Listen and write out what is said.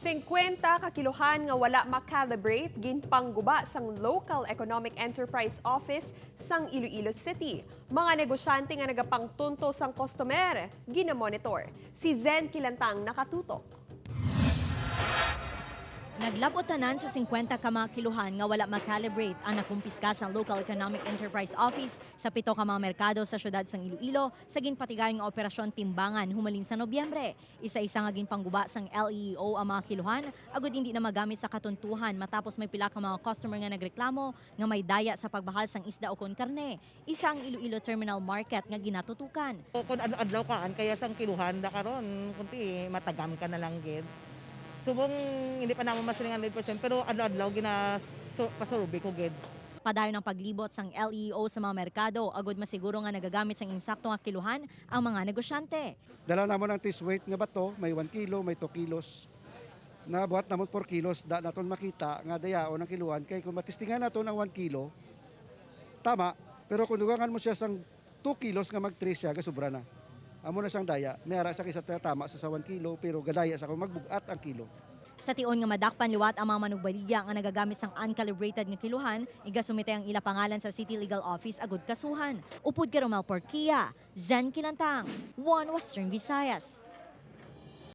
50 kakiluhan nga wala makalibrate ginpangguba sang Local Economic Enterprise Office sang Iloilo City. Mga negosyante nga nagapangtunto sang customer ginamonitor. Si Zen Kilantang nakatutok. Naglabot tanan sa 50 ka mga kiluhan nga wala makalibrate ang nakumpiska sa Local Economic Enterprise Office sa 7 ka mga merkado sa syudad sang Iloilo sa ginpatigayong nga operasyon timbangan humalin sa Nobyembre. Isa-isa nga ginpangguba sang LEO ang mga kiluhan agud hindi na magamit sa katuntuhan matapos may pila ka mga customer nga nagreklamo nga may daya sa pagbahal sang isda o kon karne. Isa ang Iloilo Terminal Market nga ginatutukan. Kung adlaw kaan kaya sang kiluhan da karon kunti matagam ka na lang gid. Subong hindi pa naman masiling 100% pero adlaw gina pasurubi ko gid. Padayon ng paglibot sang LEO sa mga merkado agud masiguro nga nagagamit sang insakto nga kiluhan ang mga negosyante. Dala namon ang test weight nga bato, may 1 kilo, may 2 kilos. Nabuhat namon 4 kilos, da naton makita nga dayaon ang kiluhan kay kung matistingan naton ang 1 kilo, tama, pero kung dugangan mo siya sang 2 kilos nga mag-3 siya, gasubra na. Amo na siyang daya, may ara sa kisa tama sa 1 kilo, pero gadaya sa kung magbugat ang kilo. Sa tion nga madakpan liwat ang mga manugbaligya nga nagagamit sang uncalibrated nga kiluhan, igasumite ang ila pangalan sa City Legal Office agud kasuhan. Upod ka Romel Porquia, Zen Kilantang, One Western Visayas.